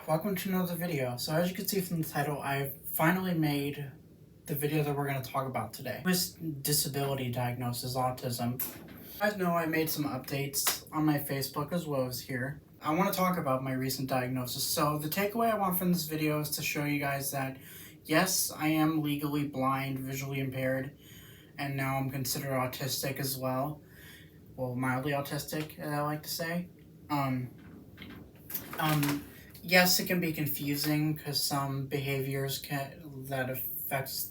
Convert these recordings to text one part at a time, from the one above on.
Welcome to another video. So as you can see from the title, I've finally made the video that we're going to talk about today. This disability diagnosis, autism. You guys know I made some updates on my Facebook as well as here. I want to talk about my recent diagnosis. So the takeaway I want from this video is to show you guys that yes, I am legally blind, visually impaired, and now I'm considered autistic as well. Well, mildly autistic, as I like to say. Yes, it can be confusing because some behaviors that affects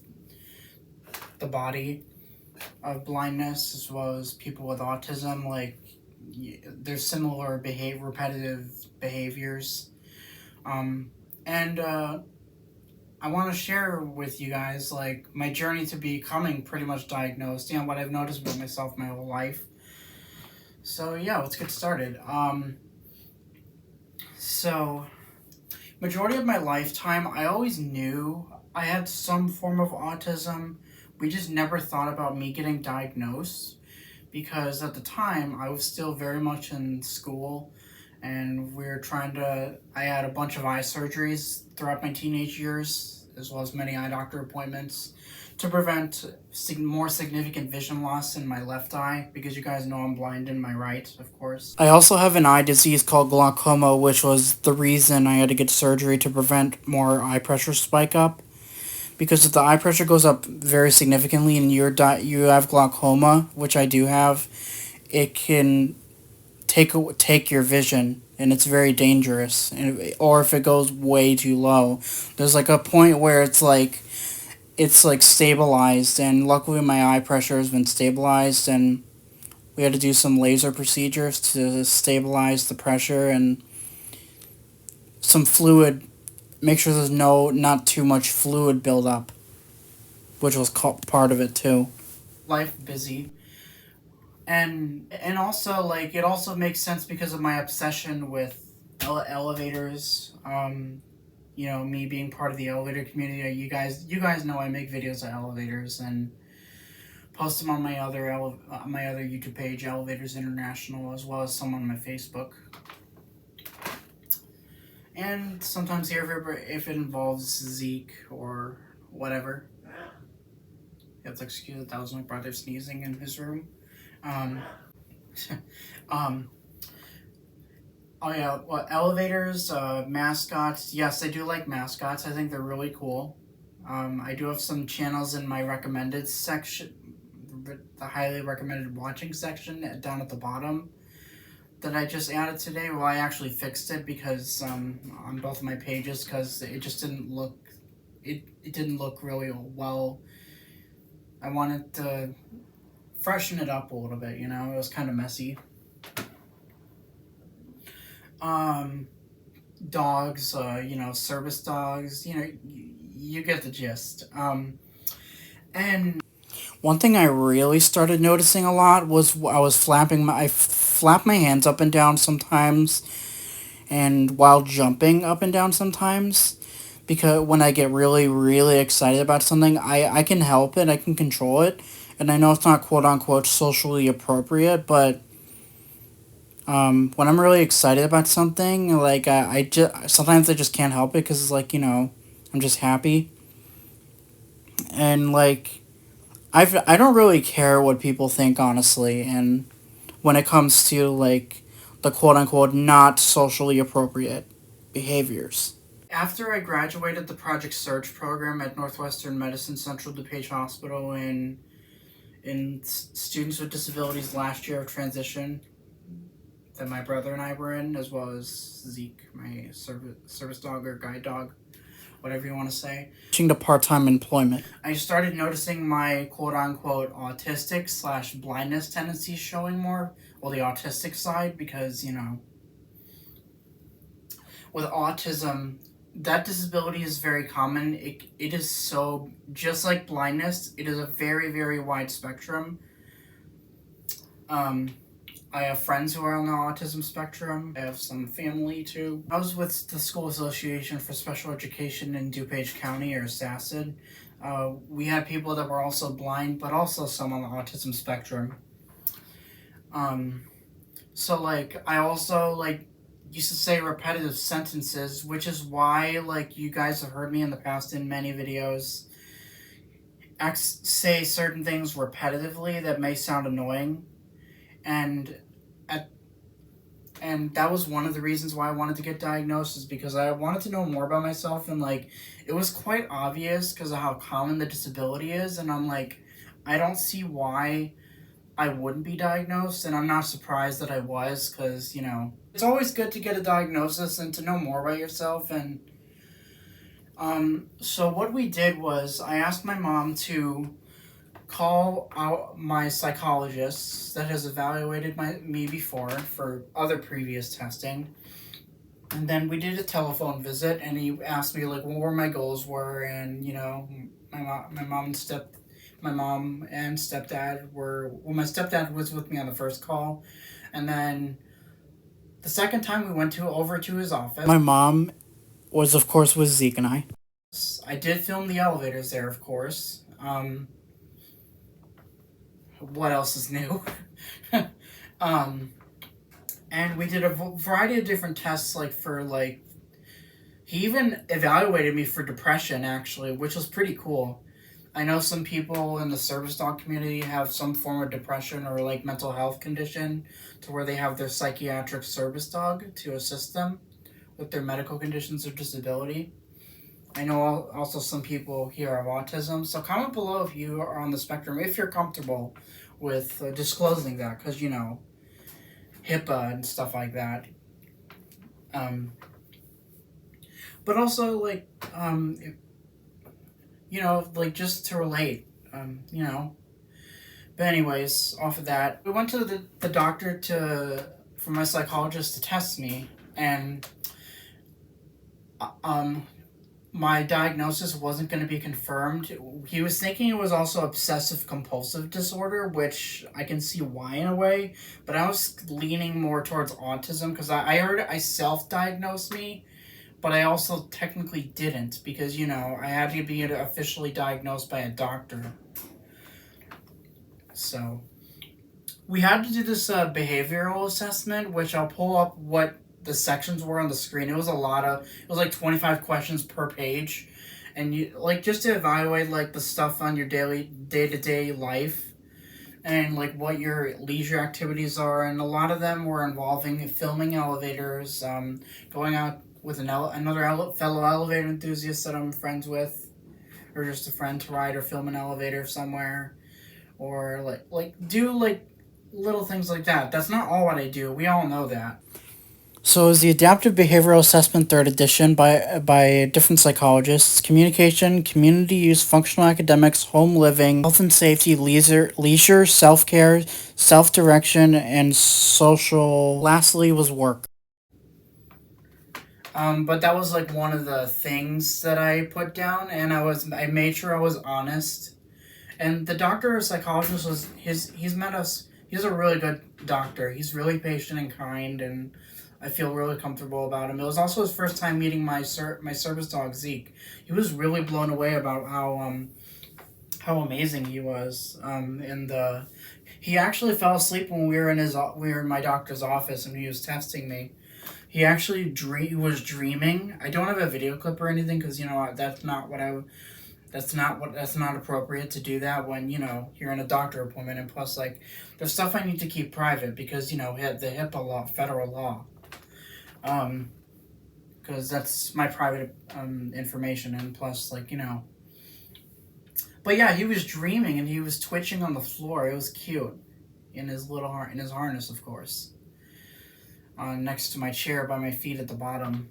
the body of blindness, as well as people with autism, like there's similar repetitive behaviors. And I want to share with you guys like my journey to becoming pretty much diagnosed. You know, what I've noticed about myself my whole life. So yeah, let's get started. So majority of my lifetime, I always knew I had some form of autism. We just never thought about me getting diagnosed because at the time I was still very much in school and I had a bunch of eye surgeries throughout my teenage years, as well as many eye doctor appointments to prevent more significant vision loss in my left eye, because you guys know I'm blind in my right, of course. I also have an eye disease called glaucoma, which was the reason I had to get surgery to prevent more eye pressure spike up. Because if the eye pressure goes up very significantly and you have glaucoma, which I do have, it can take your vision, and it's very dangerous. Or if it goes way too low, there's like a point where it's like stabilized, and luckily my eye pressure has been stabilized, and we had to do some laser procedures to stabilize the pressure and some fluid, make sure there's not too much fluid buildup, which was part of it too. Life busy. And also, like, it also makes sense because of my obsession with elevators. You know, me being part of the elevator community. You guys know I make videos of elevators and post them on my other YouTube page, Elevators International, as well as some on my Facebook. And sometimes here if it involves Zeke or whatever. You have to excuse it. That was my brother sneezing in his room. Oh yeah, well, elevators, mascots. Yes, I do like mascots. I think they're really cool. I do have some channels in my recommended section, the highly recommended watching section down at the bottom, that I just added today. Well, I actually fixed it because on both of my pages, because it just didn't look, it didn't look really well. I wanted to freshen it up a little bit, you know. It was kind of messy. Dogs, you know, service dogs, you know, you get the gist. And one thing I really started noticing a lot was I flap my hands up and down sometimes, and while jumping up and down sometimes, because when I get really, really excited about something, I can help it, I can control it, and I know it's not quote-unquote socially appropriate, but when I'm really excited about something, like, sometimes I just can't help it, because, like, you know, I'm just happy. And, like, I don't really care what people think, honestly, and when it comes to, like, the quote-unquote not socially appropriate behaviors. After I graduated the Project Surge program at Northwestern Medicine Central DuPage Hospital in Students with Disabilities last year of transition, that my brother and I were in, as well as Zeke, my service dog or guide dog, whatever you want to say. Switching to part-time employment, I started noticing my quote-unquote autistic / blindness tendencies showing more. Well, the autistic side, because, you know, with autism, that disability is very common. It is so, just like blindness, it is a very, very wide spectrum. I have friends who are on the autism spectrum. I have some family too. I was with the School Association for Special Education in DuPage County, or SACID. We had people that were also blind, but also some on the autism spectrum. So, like, I also, like, used to say repetitive sentences, which is why, like, you guys have heard me in the past in many videos say certain things repetitively that may sound annoying, and at and that was one of the reasons why I wanted to get diagnosed, is because I wanted to know more about myself, and like it was quite obvious because of how common the disability is, and I'm like, I don't see why I wouldn't be diagnosed, and I'm not surprised that I was, because it's always good to get a diagnosis and to know more about yourself. And so what we did was I asked my mom to call out my psychologist that has evaluated me before for other previous testing. And then we did a telephone visit, and he asked me like what my goals were, and my mom and stepdad were. Well, my stepdad was with me on the first call, and then the second time we went over to his office. My mom was, of course, with Zeke and I. I did film the elevators there, of course. What else is new? And we did a variety of different tests, he even evaluated me for depression, actually, which was pretty cool. I know some people in the service dog community have some form of depression or like mental health condition to where they have their psychiatric service dog to assist them with their medical conditions or disability. I know also some people here have autism, so comment below if you are on the spectrum, if you're comfortable with disclosing that, because, HIPAA and stuff like that. But also, just to relate, But anyways, off of that, we went to the doctor for my psychologist to test me, and my diagnosis wasn't going to be confirmed. He was thinking it was also obsessive compulsive disorder, which I can see why in a way, but I was leaning more towards autism because I heard I self-diagnosed me, but I also technically didn't because, I had to be officially diagnosed by a doctor. So we had to do this behavioral assessment, which I'll pull up what the sections were on the screen. It was like 25 questions per page, and you just to evaluate the stuff on your day-to-day life, and what your leisure activities are, and a lot of them were involving filming elevators, going out with another fellow elevator enthusiast that I'm friends with, or just a friend to ride or film an elevator somewhere, or do little things like that. That's not all what I do. We all know that. So it was the Adaptive Behavioral Assessment 3rd edition by different psychologists: communication, community use, functional academics, home living, health and safety, leisure, self-care, self-direction, and social. Lastly was work. But that was one of the things that I put down, and I made sure I was honest. And the doctor or psychologist he's met us. He's a really good doctor. He's really patient and kind, and I feel really comfortable about him. It was also his first time meeting my service dog Zeke. He was really blown away about how amazing he was. He actually fell asleep when we were in my doctor's office and he was testing me. He actually was dreaming. I don't have a video clip or anything because that's not appropriate to do that when you're in a doctor appointment, and plus there's stuff I need to keep private because the HIPAA law, federal law. Because that's my private information, and plus But yeah, he was dreaming and he was twitching on the floor. It was cute, in his harness, of course. Next to my chair by my feet at the bottom.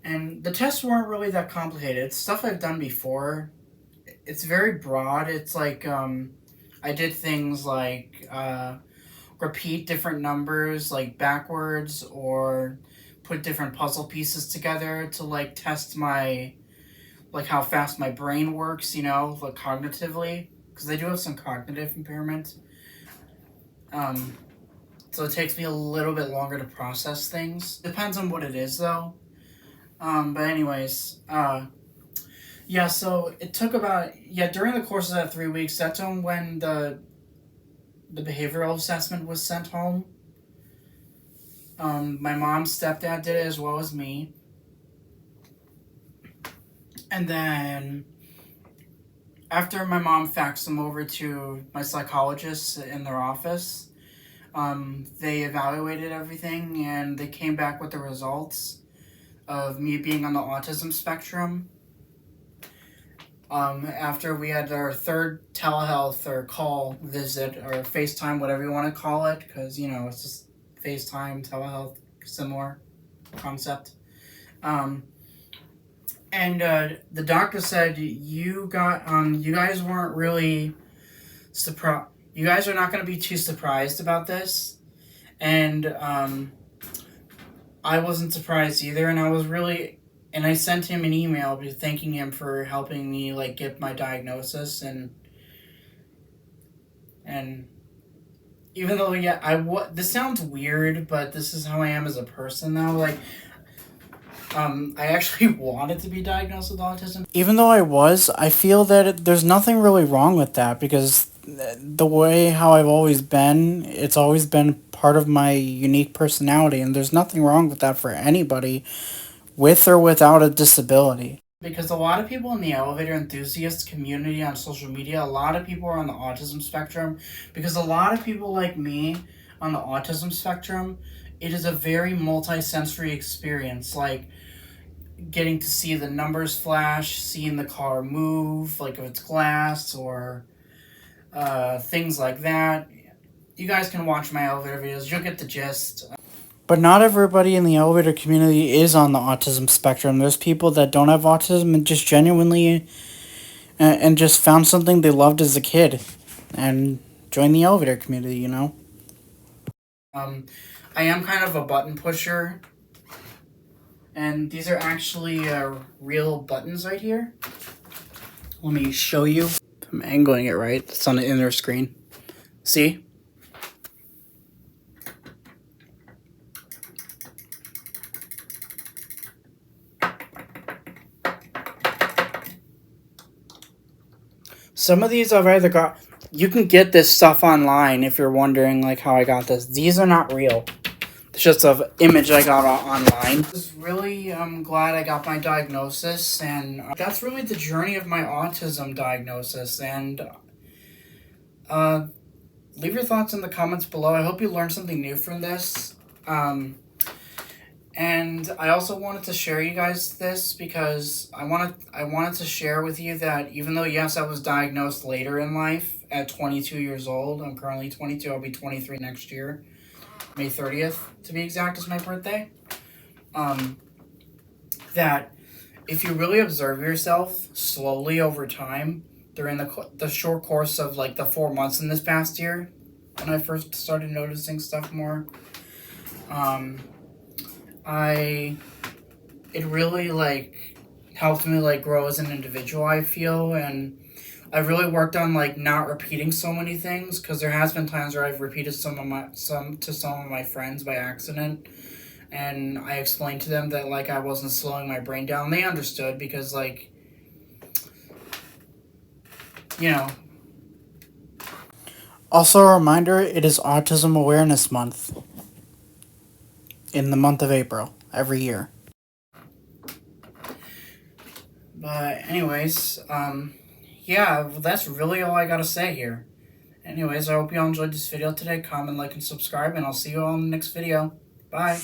And the tests weren't really that complicated. It's stuff I've done before. It's very broad. It's I did things repeat different numbers backwards, or put different puzzle pieces together to test my how fast my brain works, cognitively, because I do have some cognitive impairment. So it takes me a little bit longer to process things. Depends on what it is though. But anyways, yeah, so it took during the course of that 3 weeks, that's when the behavioral assessment was sent home. My mom's stepdad did it as well as me. And then after my mom faxed them over to my psychologist in their office, they evaluated everything and they came back with the results of me being on the autism spectrum. After we had our third telehealth or call visit or FaceTime, whatever you want to call it, because it's just FaceTime, telehealth, similar concept. And the doctor said you guys weren't really surprised. You guys are not going to be too surprised about this, and I wasn't surprised either. And I sent him an email thanking him for helping me get my diagnosis and even though this sounds weird, but this is how I am as a person now. I actually wanted to be diagnosed with autism. Even though I feel that there's nothing really wrong with that because the way how I've always been, it's always been part of my unique personality, and there's nothing wrong with that for anybody, with or without a disability. Because a lot of people in the elevator enthusiast community on social media, a lot of people are on the autism spectrum, because a lot of people like me on the autism spectrum, it is a very multi-sensory experience, getting to see the numbers flash, seeing the car move, if it's glass or things like that. You guys can watch my elevator videos, you'll get the gist. But not everybody in the elevator community is on the autism spectrum. There's people that don't have autism and just genuinely and just found something they loved as a kid and joined the elevator community, I am kind of a button pusher. And these are actually real buttons right here. Let me show you. I'm angling it right. It's on the inner screen. See? Some of these I've either got... You can get this stuff online if you're wondering how I got this. These are not real. It's just an image I got online. I was really glad I got my diagnosis, and that's really the journey of my autism diagnosis. And leave your thoughts in the comments below. I hope you learned something new from this. And I also wanted to share you guys this because I wanted to share with you that even though, yes, I was diagnosed later in life at 22 years old. I'm currently 22. I'll be 23 next year. May 30th, to be exact, is my birthday. That if you really observe yourself slowly over time during the short course of the 4 months in this past year, when I first started noticing stuff more, it really helped me grow as an individual, I feel, and I've really worked on not repeating so many things, because there has been times where I've repeated some of my friends by accident, and I explained to them that I wasn't slowing my brain down. They understood because Also a reminder, it is Autism Awareness Month in the month of April every year. But anyways, yeah, that's really all I gotta say here. Anyways, I hope you all enjoyed this video today. Comment, like, and subscribe, and I'll see you all in the next video. Bye.